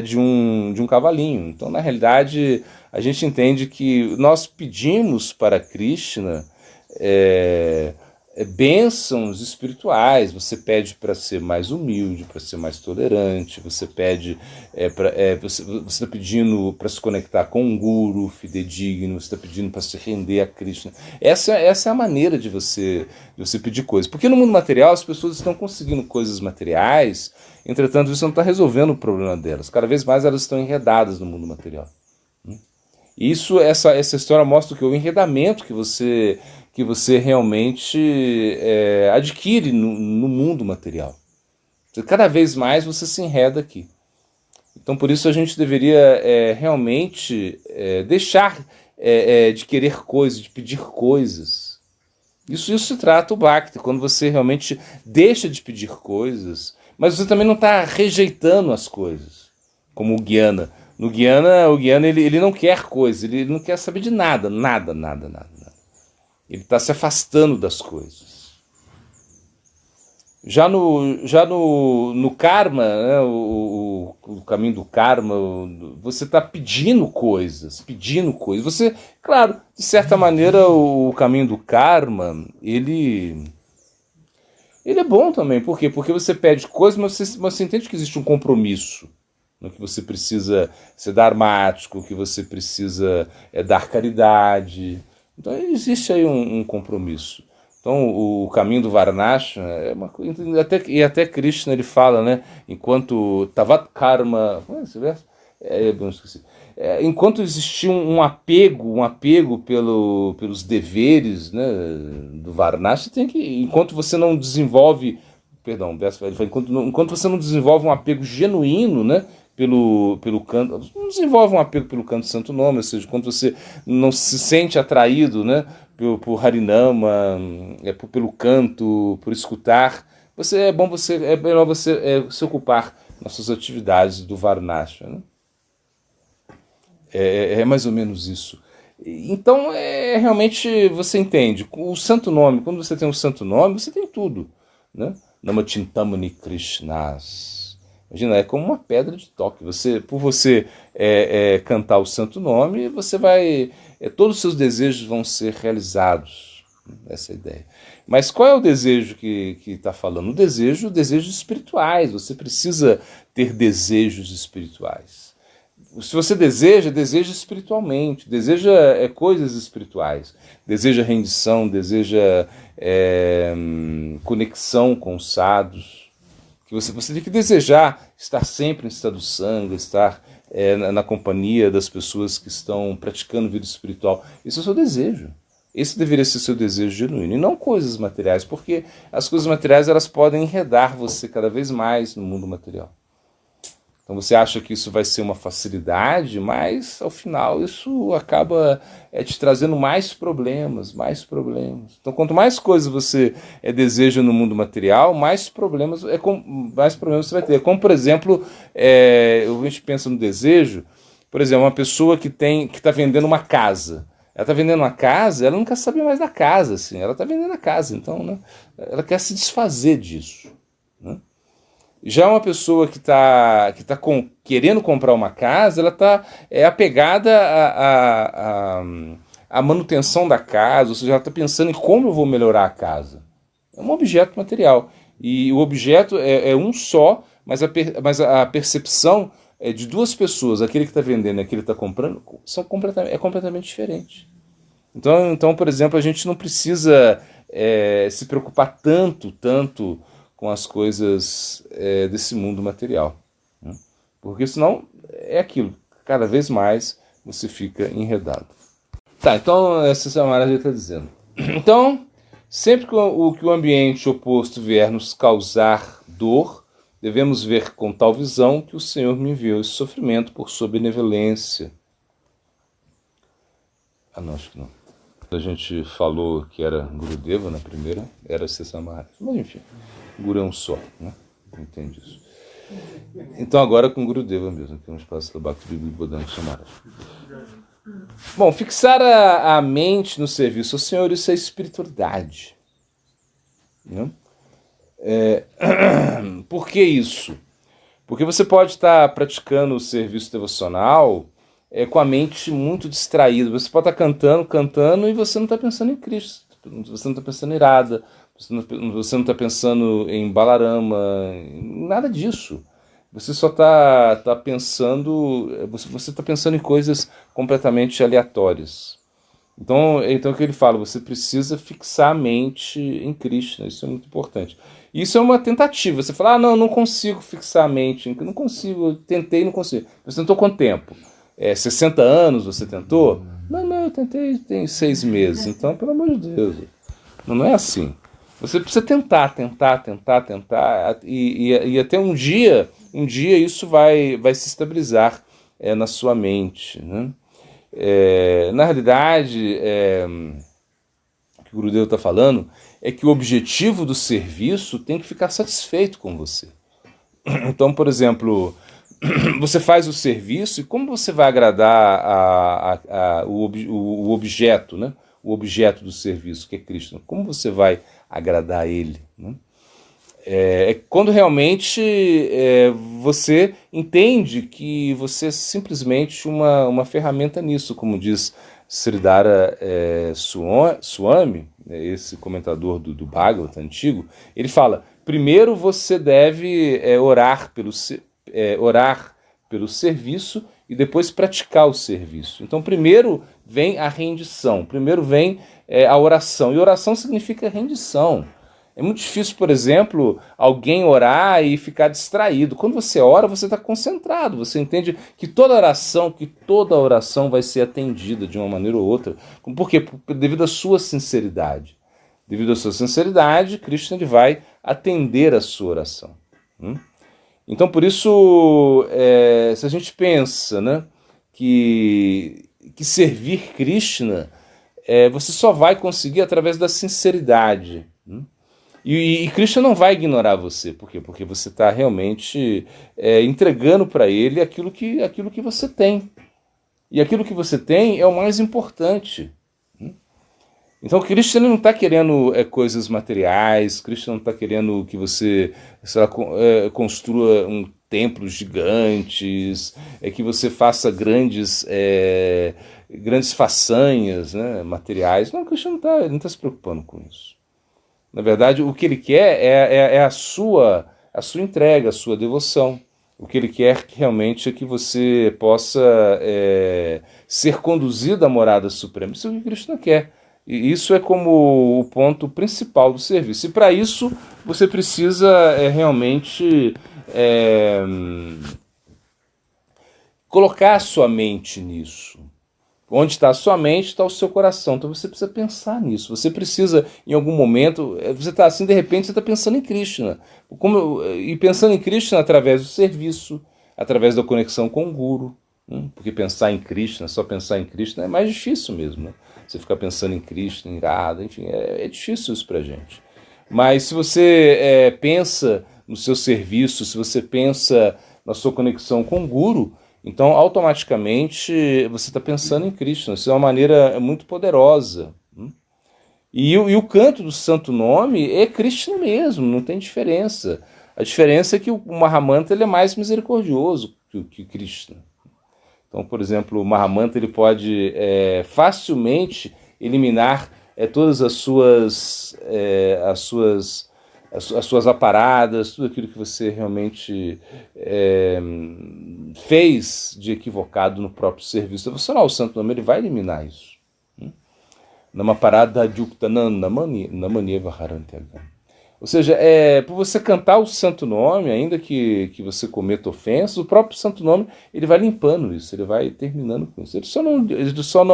de um cavalinho. Então, na realidade, a gente entende que nós pedimos para Krishna bênçãos espirituais. Você pede para ser mais humilde, para ser mais tolerante, você pede você está pedindo para se conectar com um guru fidedigno, você está pedindo para se render a Krishna. Essa é a maneira de você pedir coisas, porque no mundo material as pessoas estão conseguindo coisas materiais, entretanto isso não está resolvendo o problema delas. Cada vez mais elas estão enredadas no mundo material. Isso, essa história mostra que o enredamento que você realmente adquire no mundo material. Cada vez mais você se enreda aqui. Então, por isso a gente deveria realmente deixar de querer coisas, de pedir coisas. Isso se trata o Bhakti, quando você realmente deixa de pedir coisas, mas você também não está rejeitando as coisas, como o Gyana. No Gyana, o Gyana ele não quer coisas, ele não quer saber de nada. Ele está se afastando das coisas. Já no karma, né, o caminho do karma, você está pedindo coisas. Você, claro, de certa maneira, o caminho do karma, ele é bom também. Por quê? Porque você pede coisas, mas você entende que existe um compromisso. Que você precisa ser dharmático, que você precisa dar caridade. Então existe aí um compromisso. Então o caminho do Varnashram é uma coisa. Até Krishna ele fala, né? Enquanto Tavat Karma. Como é esse verso? Eu esqueci. Enquanto existia um apego pelos deveres, né, do Varnashram, enquanto você não desenvolve. Perdão, enquanto você não desenvolve um apego genuíno, né? Pelo canto, não desenvolve um apego pelo canto do Santo Nome, ou seja, quando você não se sente atraído, né, por Harinama, pelo canto, por escutar, é melhor você se ocupar nas suas atividades do Varnashram. Né? É mais ou menos isso. Então, realmente você entende. O Santo Nome, quando você tem o Santo Nome, você tem tudo. Né? Namachintamani Krishnas. Imagina, é como uma pedra de toque. Por você cantar o Santo Nome, você vai. Todos os seus desejos vão ser realizados. Essa é a ideia. Mas qual é o desejo que está falando? Desejos espirituais. Você precisa ter desejos espirituais. Se você deseja, deseja espiritualmente, deseja coisas espirituais, deseja rendição, deseja conexão com os sadhus. Que você tem que desejar estar sempre em estado sangue, estar na companhia das pessoas que estão praticando vida espiritual. Esse é o seu desejo. Esse deveria ser o seu desejo genuíno, e não coisas materiais, porque as coisas materiais elas podem enredar você cada vez mais no mundo material. Então você acha que isso vai ser uma facilidade, mas ao final isso acaba te trazendo mais problemas, mais problemas. Então quanto mais coisas você deseja no mundo material, mais problemas você vai ter. Como por exemplo, a gente pensa no desejo, por exemplo, uma pessoa que está vendendo uma casa. Ela está vendendo uma casa, ela não quer saber mais da casa, assim. Ela está vendendo a casa, então, né, ela quer se desfazer disso, né? Já uma pessoa que está querendo comprar uma casa, ela está apegada à manutenção da casa, ou seja, ela está pensando em como eu vou melhorar a casa. É um objeto material. E o objeto é um só, mas a percepção de duas pessoas, aquele que está vendendo e aquele que está comprando, é completamente diferente. Então, por exemplo, a gente não precisa se preocupar tanto com as coisas desse mundo material, né? Porque senão é aquilo, cada vez mais você fica enredado. Tá, então essa Samara já está dizendo. Então, sempre que o ambiente oposto vier nos causar dor, devemos ver com tal visão que o Senhor me enviou esse sofrimento por sua benevolência. Não, acho que não. A gente falou que era Gurudeva na primeira, era Samara. Mas enfim, Guru é um só, né? Entende isso. Então agora com Gurudeva mesmo, que é um espaço do Bhakti Bodhana Samara. Bom, fixar a mente no serviço ao Senhor, isso é espiritualidade, né? Por que isso? Porque você pode estar praticando o serviço devocional com a mente muito distraída. Você pode estar cantando e você não está pensando em Cristo. Você não está pensando em Radha, você não está pensando em Balarama, nada disso. Você só está pensando, você está pensando em coisas completamente aleatórias. Então o que ele fala, você precisa fixar a mente em Krishna, isso é muito importante. Isso é uma tentativa, você fala, não consigo fixar a mente, não consigo, eu tentei, não consigo. Você tentou quanto tempo? 60 anos você tentou? Não, eu tentei tem 6 meses, então pelo amor de Deus, não é assim. Você precisa tentar, e até um dia isso vai se estabilizar na sua mente, né? Na realidade, o que o Gurudeva está falando é que o objetivo do serviço tem que ficar satisfeito com você. Então, por exemplo, você faz o serviço e como você vai agradar o objeto, né? O objeto do serviço, que é Krishna. Como você vai agradar ele, né? Quando realmente você entende que você é simplesmente uma ferramenta nisso, como diz Sridhara Swami, esse comentador do Bhagavata antigo, ele fala, primeiro você deve orar pelo serviço e depois praticar o serviço. Então primeiro vem a rendição, primeiro vem a oração, e oração significa rendição. É muito difícil, por exemplo, alguém orar e ficar distraído. Quando você ora, você está concentrado, você entende que toda oração vai ser atendida de uma maneira ou outra. Por quê? Devido à sua sinceridade. Devido à sua sinceridade, Krishna ele vai atender a sua oração. Então, por isso, se a gente pensa, né, que servir Krishna, você só vai conseguir através da sinceridade. E Krishna não vai ignorar você. Por quê? Porque você está realmente entregando para ele aquilo que você tem. E aquilo que você tem é o mais importante. Então Krishna não está querendo coisas materiais, Krishna não está querendo que você construa templos gigantes, que você faça grandes façanhas, né, materiais. Não, Krishna não está se preocupando com isso. Na verdade, o que ele quer é a sua entrega, a sua devoção. O que ele quer realmente é que você possa ser conduzido à morada suprema. Isso é o que Krishna quer. E isso é como o ponto principal do serviço. E para isso você precisa realmente colocar a sua mente nisso. Onde está a sua mente, está o seu coração. Então você precisa pensar nisso. Você precisa, em algum momento, você está assim, de repente, você está pensando em Krishna. E pensando em Krishna através do serviço, através da conexão com o Guru. Porque pensar em Krishna, só pensar em Krishna é mais difícil mesmo. Né? Você ficar pensando em Krishna, em Radha, enfim, é difícil isso para a gente. Mas se você pensa no seu serviço, se você pensa na sua conexão com o Guru, então, automaticamente, você está pensando em Krishna. Isso é uma maneira muito poderosa. E o canto do santo nome é Krishna mesmo, não tem diferença. A diferença é que o Mahamantra ele é mais misericordioso que Krishna. Então, por exemplo, o Mahamantra ele pode facilmente eliminar todas as suas aparadas, tudo aquilo que você realmente fez de equivocado no próprio serviço devocional. O santo nome ele vai eliminar isso. Numa parada yukta namani vaharantyaga. Ou seja, por você cantar o santo nome, ainda que você cometa ofensas, o próprio santo nome ele vai limpando isso, ele vai terminando com isso. Ele só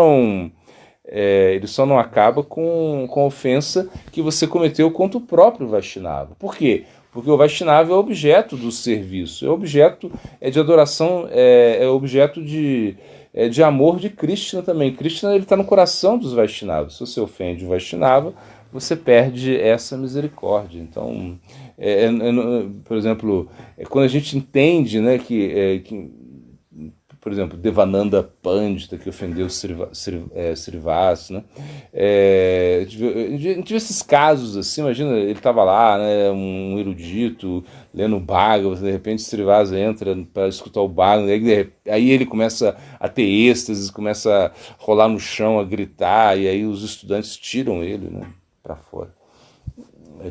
não acaba com a ofensa que você cometeu contra o próprio Vaishnava. Por quê? Porque o Vaishnava é objeto do serviço, é objeto de adoração, é objeto de amor de Krishna também. Krishna está no coração dos Vaishnavas. Se você ofende o Vaishnava, você perde essa misericórdia. Então, por exemplo, quando a gente entende, né, que por exemplo, Devananda Pandita, que ofendeu Srivas, né? A gente vê esses casos assim, imagina, ele estava lá, né, um erudito, lendo o Bhagavad, de repente Srivas entra para escutar o Bhagavad, aí ele começa a ter êxtase, começa a rolar no chão, a gritar, e aí os estudantes tiram ele, né, para fora,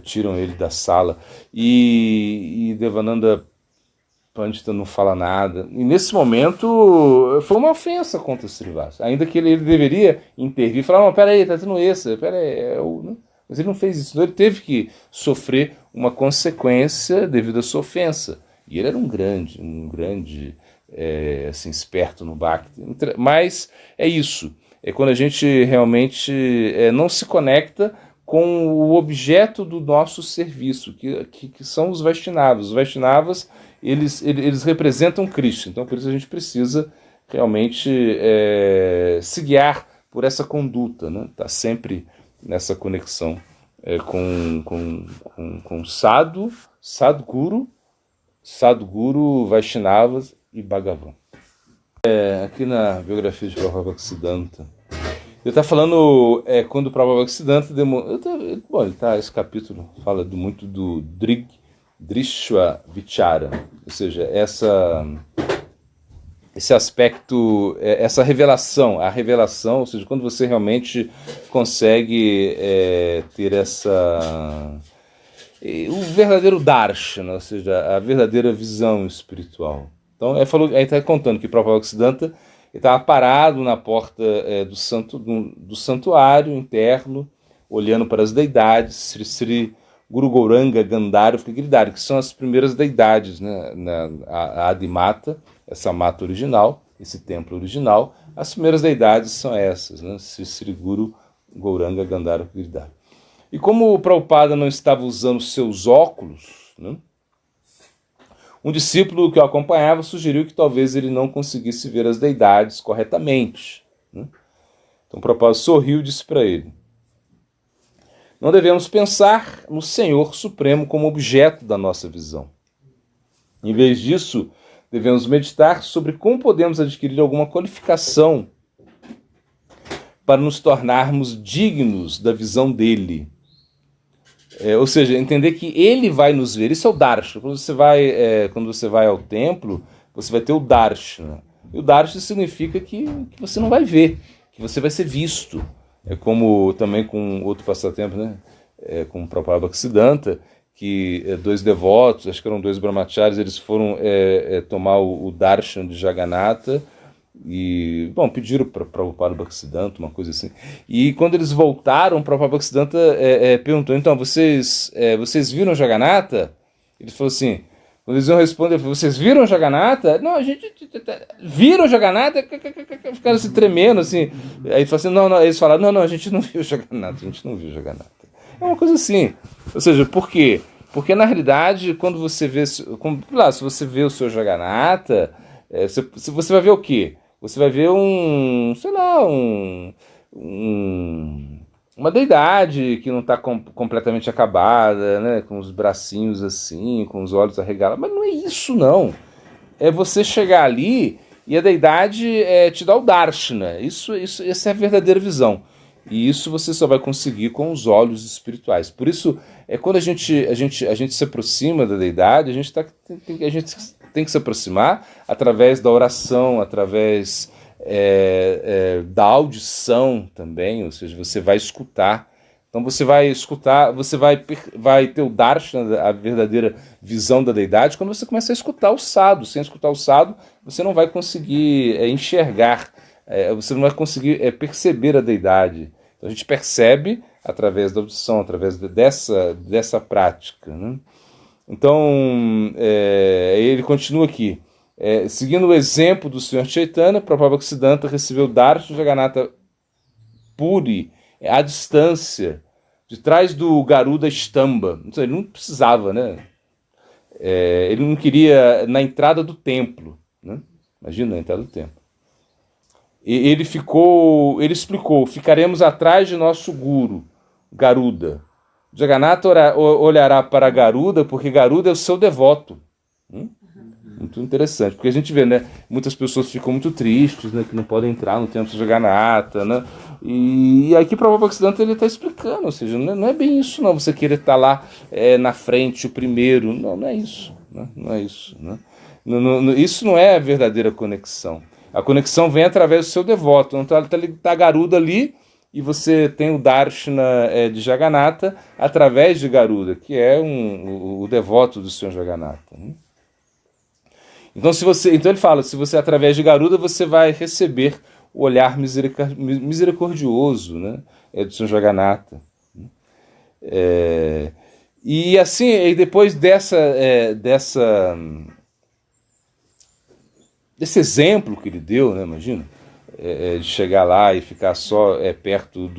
tiram ele da sala, e Devananda Pandita não fala nada. E nesse momento foi uma ofensa contra o Srivas. Ainda que ele deveria intervir e falar, não, peraí, tá tendo esse, peraí, né? Mas ele não fez isso. Então ele teve que sofrer uma consequência devido à sua ofensa. E ele era um grande assim, esperto no Bhakti. Mas é isso. É quando a gente realmente não se conecta com o objeto do nosso serviço, que são os Vaishnavas. Os Vaishnavas eles representam Krishna, então por isso a gente precisa realmente se guiar por essa conduta, né? Tá sempre nessa conexão com Sadguru, Vaishnavas e Bhagavan. Aqui na biografia de Prabhupada Bhaktisiddhanta, ele está falando quando o Prabhupada Bhaktisiddhanta esse capítulo fala muito do Drishya Vichara, ou seja, esse aspecto, essa revelação, a revelação, ou seja, quando você realmente consegue ter o verdadeiro darshana, ou seja, a verdadeira visão espiritual. Então, aí está contando que o Prabhupada Bhaktisiddhanta estava parado na porta do santuário interno, olhando para as deidades, Sri Guru Gauranga Gandharva Giridhari, que são as primeiras deidades, né, a Adimata, essa mata original, esse templo original. As primeiras deidades são essas, né, Sri Guru Gauranga Gandharva Giridhari. E como o Prabhupada não estava usando seus óculos, né, um discípulo que o acompanhava sugeriu que talvez ele não conseguisse ver as deidades corretamente, né? Então o Prabhupada sorriu e disse para ele: não devemos pensar no Senhor Supremo como objeto da nossa visão. Em vez disso, devemos meditar sobre como podemos adquirir alguma qualificação para nos tornarmos dignos da visão dele. Ou seja, entender que ele vai nos ver. Isso é o Darshana. Quando você vai ao templo, você vai ter o Darshana. E o Darshana significa que você não vai ver, que você vai ser visto. É como também com outro passatempo, né? Com o próprio Bhaktisiddhanta, que dois devotos, acho que eram dois brahmacharis, eles foram tomar o darshan de Jagannatha e, bom, pediram para Prabhupada Bhaktisiddhanta, uma coisa assim. E quando eles voltaram, Prabhupada Bhaktisiddhanta perguntou, então, vocês viram Jagannatha? Ele falou assim, quando eles iam responder, vocês viram Jagannatha? Não, a gente viram Jagannatha? Ficaram se tremendo, assim. Aí falou assim, não, eles falaram, não, a gente não viu Jagannatha, a gente não viu Jagannatha. É uma coisa assim. Ou seja, por quê? Porque na realidade, quando você vê, se você vê o seu Jagannatha, você vai ver o quê? Você vai ver uma deidade que não está completamente acabada, né? Com os bracinhos assim, com os olhos arregalados. Mas não é isso, não. É você chegar ali e a deidade te dá o darshana. Essa é a verdadeira visão. E isso você só vai conseguir com os olhos espirituais. Por isso, quando a gente se aproxima da deidade, a gente tem que se aproximar através da oração, através da audição também, ou seja, você vai escutar. Então você vai escutar, você vai ter o darshana, a verdadeira visão da deidade, quando você começa a escutar o sadhu. Sem escutar o sadhu, você não vai conseguir enxergar, você não vai conseguir perceber a deidade. Então a gente percebe através da audição, através dessa prática, né? Então, ele continua aqui. Seguindo o exemplo do Sr. Chaitanya, Prabhupada Bhaktisiddhanta recebeu Darshan Jagannatha Puri à distância, de trás do Garuda Stamba. Então, ele não precisava, né? Ele não queria na entrada do templo, né? Imagina, na entrada do templo. Ele explicou, ficaremos atrás de nosso guru, Garuda. Jagannatha olhará para Garuda, porque Garuda é o seu devoto. Muito interessante, porque a gente vê, né, muitas pessoas ficam muito tristes, né, que não podem entrar no templo de Jagannatha, né, e aqui para o Bhaktisiddhanta ele está explicando, ou seja, não é bem isso não, você querer estar lá na frente, o primeiro, não é isso, né, não é isso, né, isso não é a verdadeira conexão. A conexão vem através do seu devoto. Então está Garuda ali e você tem o Darshana de Jagannatha através de Garuda, que é o devoto do Senhor Jagannatha, né? Então ele fala, se você através de Garuda você vai receber o olhar misericordioso, né, do Senhor Jagannatha. E assim, e depois desse exemplo que ele deu, né, imagina, de chegar lá e ficar só perto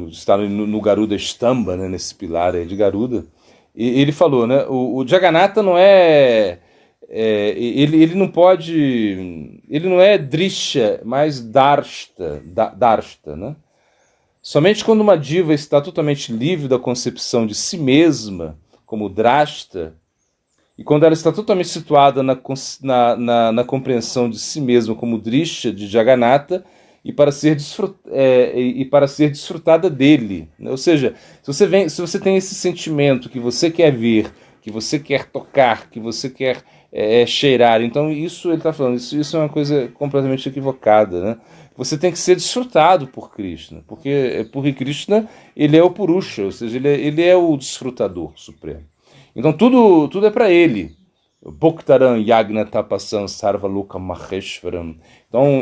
estar no Garuda Stamba, né, nesse pilar aí de Garuda, e ele falou, né, o Jagannatha não ele não é Drisha, mas Darshta, né? Somente quando uma diva está totalmente livre da concepção de si mesma, como Drashta, e quando ela está totalmente situada na compreensão de si mesma como Drisha, de Jagannatha, e para ser desfrutada dele, né? Ou seja, se você tem esse sentimento que você quer ver, que você quer tocar, que você quer cheirar, então isso ele está falando, isso é uma coisa completamente equivocada, né? Você tem que ser desfrutado por Krishna, porque Krishna ele é o Purusha, ou seja, ele é o desfrutador supremo. Então tudo é para ele. Bhaktaram Yagna Tapasam Sarva Loka Maheshwaram.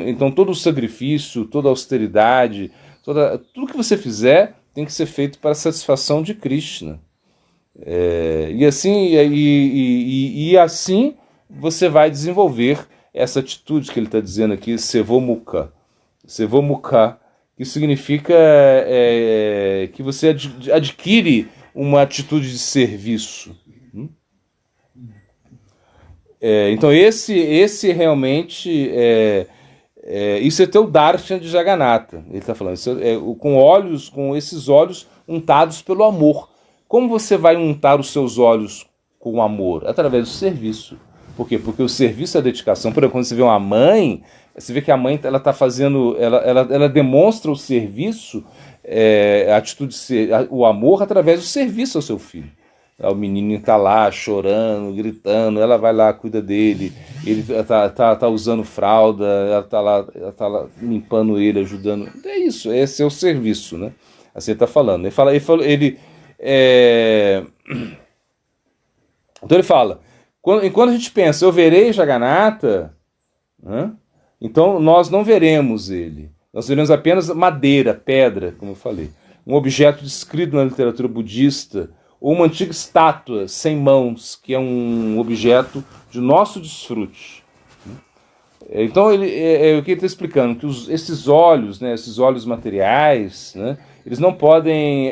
Então todo o sacrifício, toda a austeridade, tudo que você fizer tem que ser feito para a satisfação de Krishna. E assim você vai desenvolver essa atitude que ele está dizendo aqui, Sevomukha. Sevomukha, que significa que você adquire uma atitude de serviço. Então esse realmente isso é teu darshan de Jagannatha. Ele está falando com esses olhos untados pelo amor. Como você vai untar os seus olhos com amor? Através do serviço. Por quê? Porque o serviço é a dedicação. Por exemplo, quando você vê uma mãe, você vê que a mãe ela está fazendo, ela demonstra o serviço, a atitude, o amor através do serviço ao seu filho. O menino está lá chorando, gritando, ela vai lá, cuida dele, ele tá usando fralda, ela tá lá limpando ele, ajudando. É isso, esse é o serviço, né? Assim ele está falando. Então ele fala, enquanto a gente pensa, eu verei Jagannatha, né? Então nós não veremos ele. Nós veremos apenas madeira, pedra, como eu falei. Um objeto descrito na literatura budista, ou uma antiga estátua sem mãos, que é um objeto de nosso desfrute. Então o que ele está explicando, que esses olhos, né, esses olhos materiais, né, eles não podem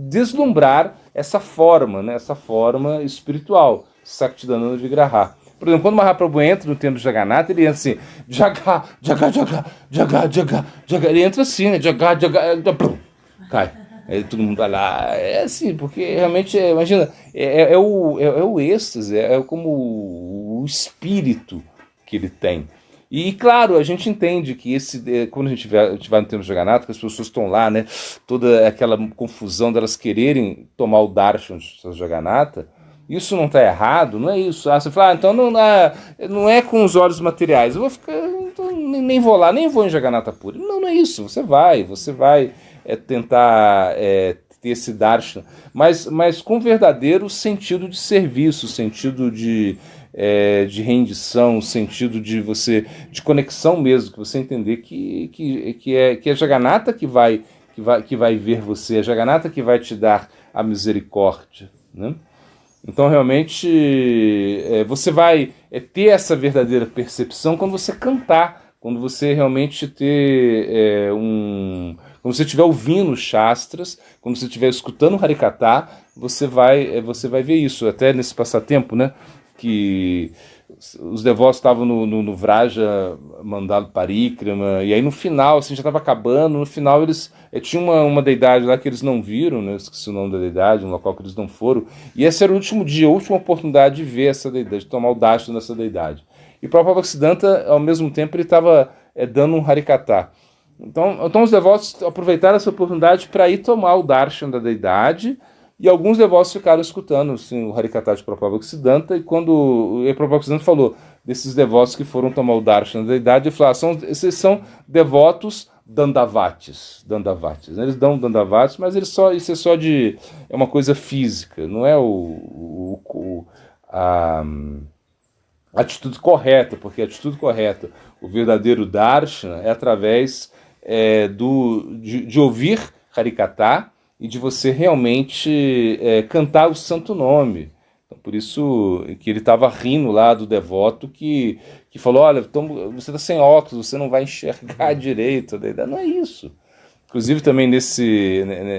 deslumbrar essa forma, né, essa forma espiritual, Saktidananda Vigraha. Por exemplo, quando o Mahaprabhu entra no templo de Jagannatha, ele entra assim, Jaga, Jaga, Jaga, Jaga, Jaga, Jaga. Ele entra assim, né, Jaga, Jaga, cai. Aí todo mundo vai lá. É assim, porque realmente, imagina, é o êxtase, é como o espírito que ele tem. E claro, a gente entende que quando a gente vai no templo de Jagannatha, que as pessoas estão lá, né, toda aquela confusão delas quererem tomar o darshan de Jagannatha, isso não está errado, não é isso. Você fala, então não é com os olhos materiais, eu vou ficar, então, nem vou lá, nem vou em Jagannatha Puri. Não é isso, você vai tentar ter esse darshan, mas com verdadeiro sentido de serviço, sentido de rendição, sentido de conexão mesmo, que você entender que é Jagannatha que vai ver você, é Jagannatha que vai te dar a misericórdia, né? Então realmente você vai ter essa verdadeira percepção quando você cantar, quando você realmente quando você estiver ouvindo os Shastras, quando você estiver escutando o Harikatha, você vai ver isso. Até nesse passatempo, né, que os devotos estavam no Vraja Mandala Parikrama, e aí no final, assim, já estava acabando, no final eles tinha uma deidade lá que eles não viram, né, eu esqueci o nome da deidade, um local que eles não foram, e esse era o último dia, a última oportunidade de ver essa deidade, de tomar o darshan dessa deidade. E o próprio Bhaktisiddhanta, ao mesmo tempo, ele estava dando um Harikatha. Então os devotos aproveitaram essa oportunidade para ir tomar o darshan da deidade, e alguns devotos ficaram escutando assim, o Harikatha de Prabhupada Bhaktisiddhanta, e quando o Prabhupada Bhaktisiddhanta falou desses devotos que foram tomar o darshan da deidade, ele falou, esses são devotos dandavatis. Eles dão dandavatis, mas isso é uma coisa física, não é a atitude correta, porque a atitude correta, o verdadeiro darshan é através de ouvir Harikatha e de você realmente cantar o santo nome. Então, por isso que ele estava rindo lá do devoto que falou, olha, então, você está sem óculos, você não vai enxergar direito. Não é isso. Inclusive também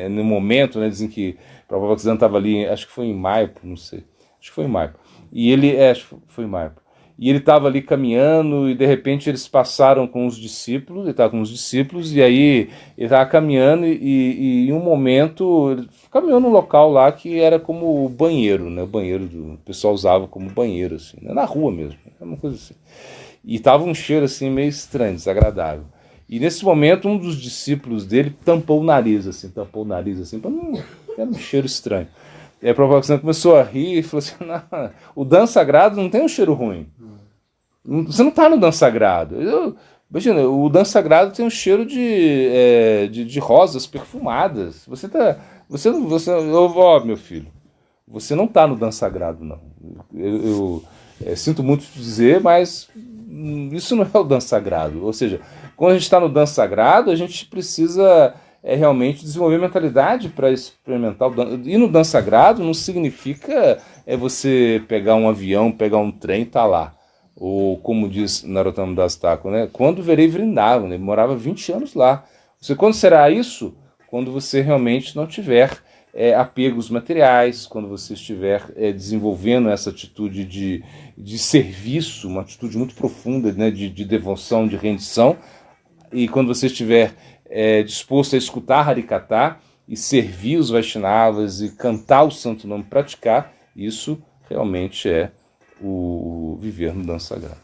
no momento, né, dizem que o Prabhupada estava ali, acho que foi em Maipo, não sei, acho que foi em Maipo. E ele, acho que foi em Maipo. E ele estava ali caminhando e de repente eles passaram com os discípulos, ele estava com os discípulos, e aí ele estava caminhando e em um momento ele caminhou num local lá que era como o banheiro, né? O banheiro o pessoal usava como banheiro, assim, né? Na rua mesmo, uma coisa assim. E estava um cheiro assim meio estranho, desagradável. E nesse momento um dos discípulos dele tampou o nariz assim, para não era um cheiro estranho. E aí a Prabhupada começou a rir e falou assim, não, o Dan Sagrado não tem um cheiro ruim. Você não está no Dan Sagrado. Imagina, o Dan Sagrado tem um cheiro de rosas perfumadas. Meu filho, você não está no Dan Sagrado, não. Eu sinto muito te dizer, mas isso não é o Dan Sagrado. Ou seja, quando a gente está no Dan Sagrado, a gente precisa realmente desenvolver mentalidade para experimentar o Dan. E no Dan Sagrado não significa você pegar um avião, pegar um trem e estar lá. Ou como diz Narottam Das Thakur, né? Quando verei Vrindavan, ele morava 20 anos lá. Quando será isso? Quando você realmente não tiver apegos materiais, quando você estiver desenvolvendo essa atitude de serviço, uma atitude muito profunda, né? de devoção, de rendição, e quando você estiver disposto a escutar Harikatha e servir os Vaishnavas e cantar o santo nome, praticar, isso realmente é o viver no Dan Sagrado.